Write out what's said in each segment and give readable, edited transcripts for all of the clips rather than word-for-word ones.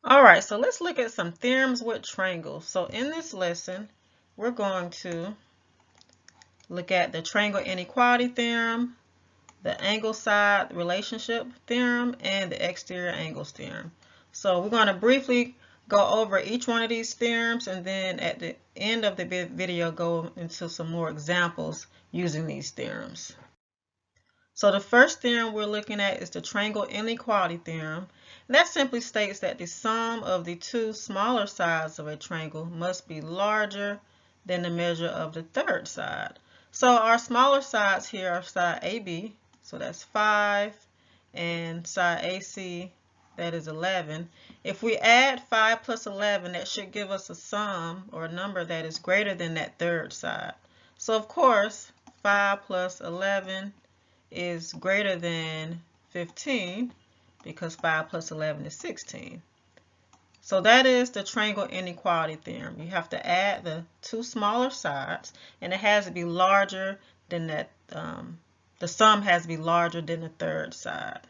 All right, so let's look at some theorems with triangles. So in this lesson, we're going to look at the triangle inequality theorem, the angle side relationship theorem, and the exterior angles theorem. So we're going to briefly go over each one of these theorems, and then at the end of the video go into some more examples using these theorems. So the first theorem we're looking at is the triangle inequality theorem. And that simply states that the sum of the two smaller sides of a triangle must be larger than the measure of the third side. So our smaller sides here are side AB, so that's 5, and side AC, that is 11. If we add 5 plus 11, that should give us a sum or a number that is greater than that third side. So of course, 5 plus 11 is greater than 15 because 5 plus 11 is 16. So that is the triangle inequality theorem. You have to add the two smaller sides, and it has to be larger than that. The sum has to be larger than the third side.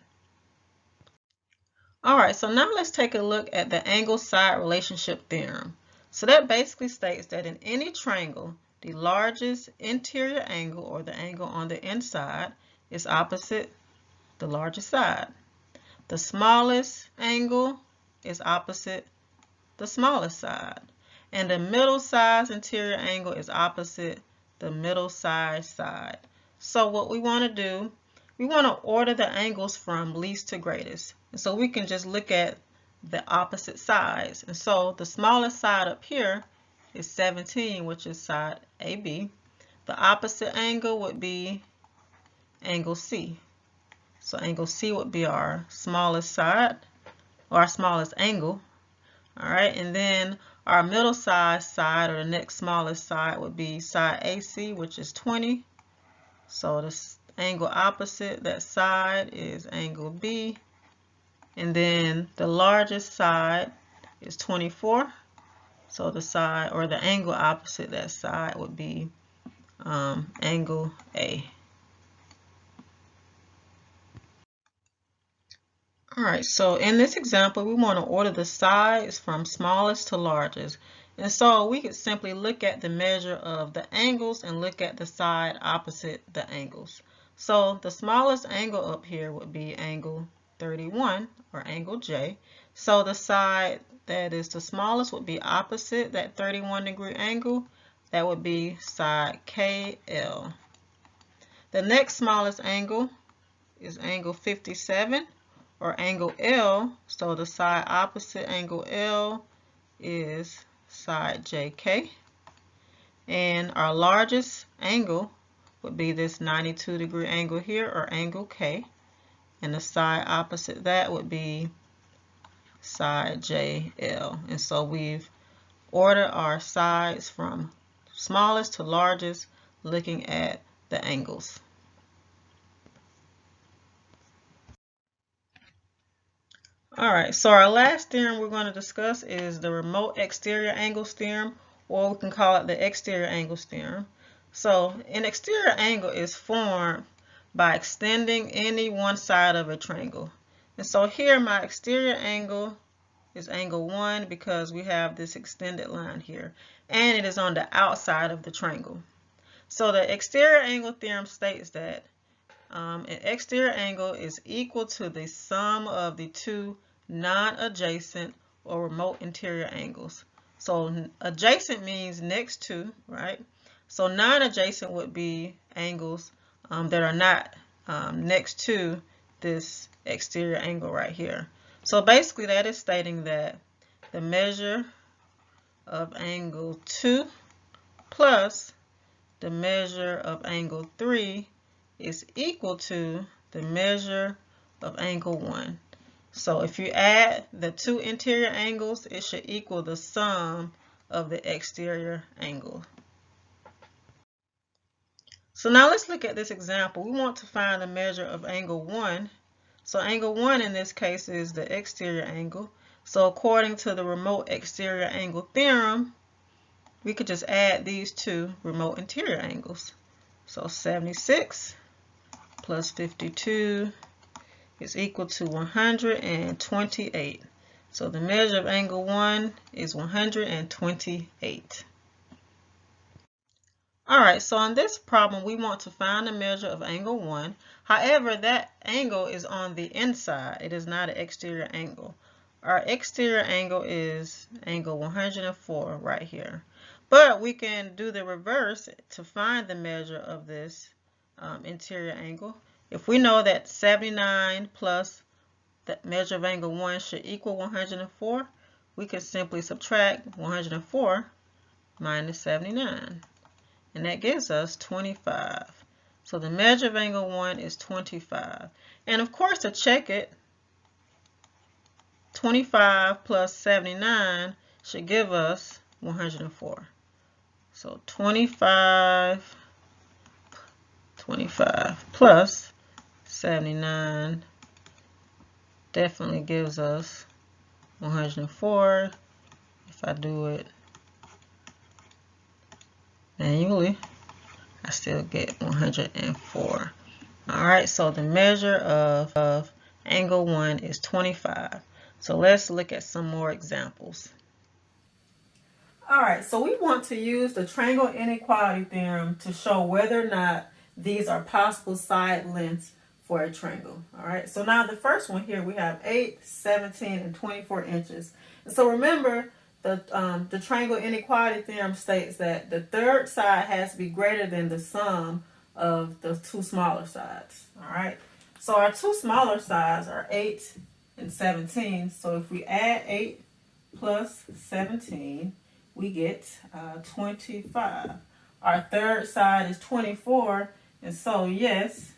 All right, so now let's take a look at the angle side relationship theorem. So that basically states that in any triangle, the largest interior angle, or the angle on the inside, is opposite the largest side. The smallest angle is opposite the smallest side. And the middle size interior angle is opposite the middle size side. So what we want to do, we want to order the angles from least to greatest. And so we can just look at the opposite sides. And so the smallest side up here is 17, which is side AB. The opposite angle would be angle C. So angle C would be our smallest side, or our smallest angle. All right, and then our middle size side, or the next smallest side, would be side AC, which is 20. So the angle opposite that side is angle B. And then the largest side is 24. So the side, or the angle opposite that side, would be angle A. All right, so in this example, we want to order the sides from smallest to largest. And so we could simply look at the measure of the angles and look at the side opposite the angles. So the smallest angle up here would be angle 31, or angle J. So the side that is the smallest would be opposite that 31-degree angle. That would be side KL. The next smallest angle is angle 57, or angle L. So the side opposite angle L is side JK. And our largest angle would be this 92-degree angle here, or angle K. And the side opposite that would be side JL. And so we've ordered our sides from smallest to largest looking at the angles. All right, so our last theorem we're going to discuss is the remote exterior angles theorem, or we can call it the exterior angles theorem. So an exterior angle is formed by extending any one side of a triangle. And so here my exterior angle is angle 1 because we have this extended line here, and it is on the outside of the triangle. So the exterior angle theorem states that an exterior angle is equal to the sum of the two non-adjacent or remote interior angles. So adjacent means next to, right? So non-adjacent would be angles that are not next to this exterior angle right here. So basically that is stating that the measure of angle 2 plus the measure of angle 3 is equal to the measure of angle 1. So if you add the two interior angles, it should equal the sum of the exterior angle. So now let's look at this example. We want to find the measure of angle 1. So angle 1 in this case is the exterior angle. So according to the remote exterior angle theorem, we could just add these two remote interior angles. So 76 plus 52 is equal to 128. So the measure of angle 1 is 128. Alright, so on this problem, we want to find the measure of angle 1. However, that angle is on the inside. It is not an exterior angle. Our exterior angle is angle 104 right here. But we can do the reverse to find the measure of this interior angle. If we know that 79 plus the measure of angle 1 should equal 104, we could simply subtract 104 minus 79. And that gives us 25. So the measure of angle 1 is 25. And of course, to check it, 25 plus 79 should give us 104. So 25 plus 79 definitely gives us 104. If I do it manually, I still get 104. Alright, so the measure of angle 1 is 25. So let's look at some more examples. Alright, so we want to use the triangle inequality theorem to show whether or not these are possible side lengths for a triangle. Alright, so now the first one here, we have 8, 17, and 24 inches. And so remember, the triangle inequality theorem states that the third side has to be greater than the sum of the two smaller sides. Alright, so our two smaller sides are 8 and 17. So if we add 8 plus 17, we get 25. Our third side is 24, and so yes,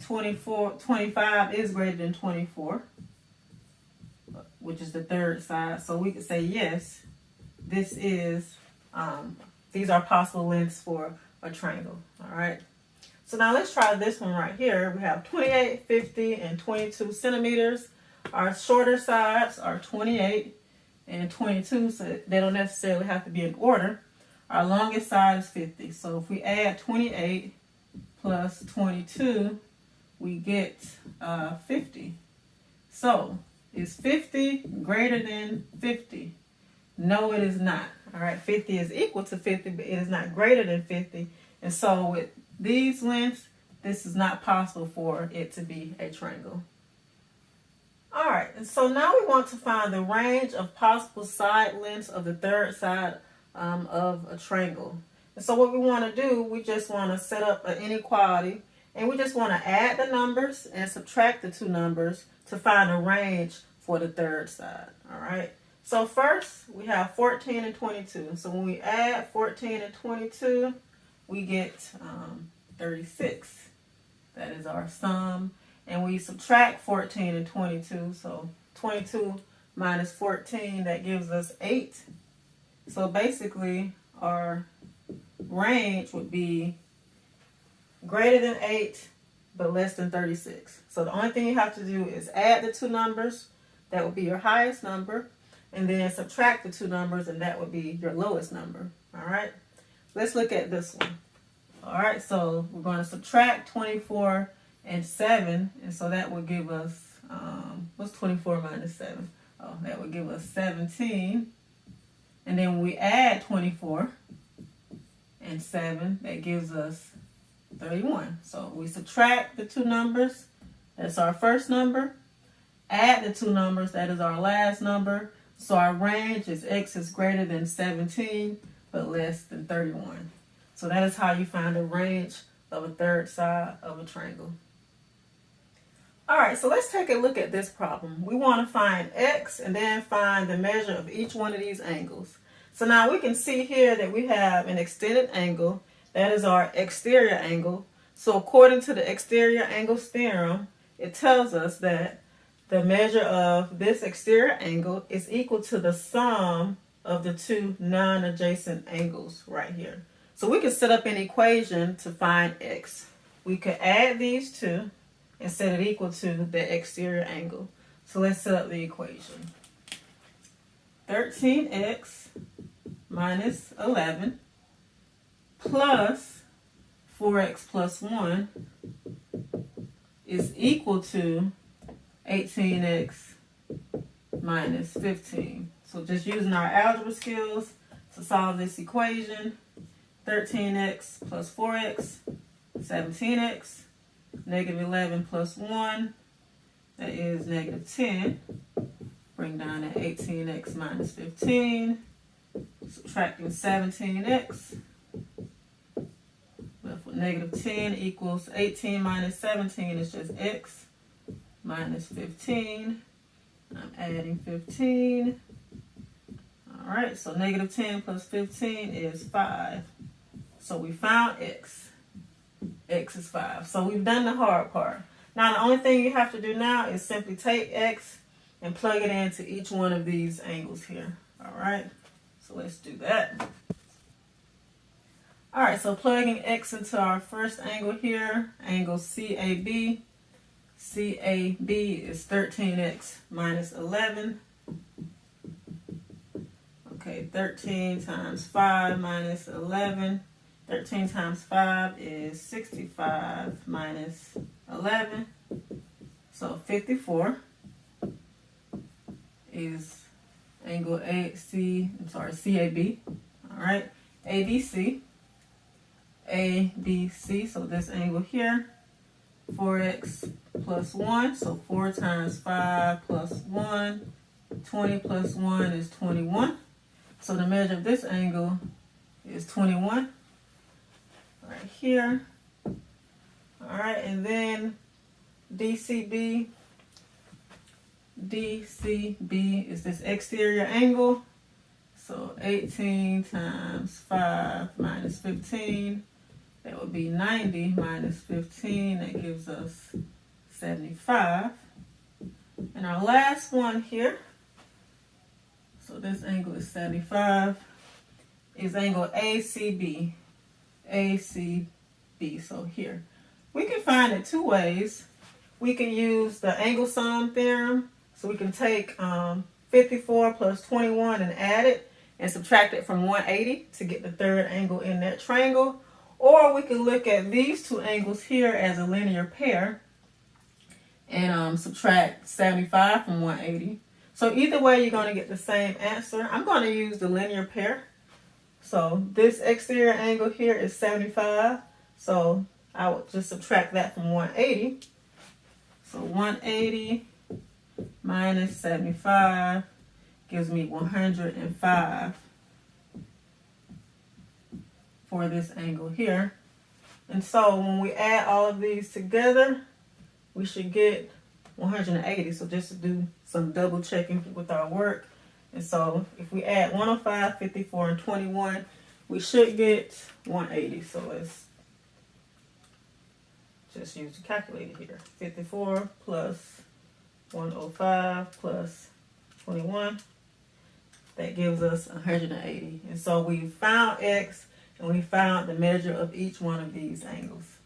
25 is greater than 24, which is the third side. So we could say yes, this is these are possible lengths for a triangle. All right. So now let's try this one right here. We have 28, 50, and 22 centimeters. Our shorter sides are 28 and 22, so they don't necessarily have to be in order. Our longest side is 50. So if we add 28 plus 22, we get 50. So is 50 greater than 50? No, it is not. All right, 50 is equal to 50, but it is not greater than 50. And so with these lengths, this is not possible for it to be a triangle. All right, and so now we want to find the range of possible side lengths of the third side of a triangle. And so what we want to do, we just want to set up an inequality, and we just want to add the numbers and subtract the two numbers to find a range for the third side. All right, so first we have 14 and 22. So when we add 14 and 22, we get 36. That is our sum. And we subtract 14 and 22. So 22 minus 14, that gives us 8. So basically, our range would be greater than 8, but less than 36. So the only thing you have to do is add the two numbers. That would be your highest number. And then subtract the two numbers, and that would be your lowest number. All right? Let's look at this one. All right, so we're going to subtract 24 and 7, and so that would give us, what's 24 minus 7? Oh, that would give us 17. And then when we add 24 and 7, that gives us 31. So we subtract the two numbers, that's our first number. Add the two numbers, that is our last number. So our range is x is greater than 17, but less than 31. So that is how you find the range of a third side of a triangle. All right, so let's take a look at this problem. We want to find x and then find the measure of each one of these angles. So now we can see here that we have an extended angle. That is our exterior angle. So according to the exterior angle theorem, it tells us that the measure of this exterior angle is equal to the sum of the two non-adjacent angles right here. So we can set up an equation to find x. We could add these two and set it equal to the exterior angle. So let's set up the equation. 13x minus 11 plus 4x plus 1 is equal to 18x minus 15. So just using our algebra skills to solve this equation, 13x plus 4x, 17x, negative 11 plus 1, that is negative 10. Bring down that 18x minus 15, subtracting 17x. Left with negative 10 equals 18 minus 17 is just x minus 15. I'm adding 15. All right, so negative 10 plus 15 is 5. So we found x. X is 5. So we've done the hard part. Now the only thing you have to do now is simply take x and plug it into each one of these angles here. All right, so let's do that. All right, so plugging x into our first angle here, angle CAB. CAB is 13x minus 11. Okay, 13 times 5 minus 11. 13 times 5 is 65 minus 11. So 54 is angle CAB. All right, ABC. ABC, so this angle here, 4x plus 1, so 4 times 5 plus 1, 20 plus 1 is 21. So the measure of this angle is 21, right here. All right, and then DCB. DCB is this exterior angle. So 18 times 5 minus 15, that would be 90 minus 15, that gives us 75. And our last one here, so this angle is 75, is angle ACB. ACB, so here. We can find it two ways. We can use the Angle Sum Theorem, so we can take 54 plus 21 and add it and subtract it from 180 to get the third angle in that triangle. Or we can look at these two angles here as a linear pair and subtract 75 from 180. So either way, you're going to get the same answer. I'm going to use the linear pair. So this exterior angle here is 75. So I would just subtract that from 180. So 180 minus 75 gives me 105 for this angle here. And so when we add all of these together, we should get 180. So just to do some double checking with our work. And so if we add 105, 54, and 21, we should get 180. So let's just use the calculator here. 54 plus 105 plus 21. That gives us 180. And so we found x and we found the measure of each one of these angles.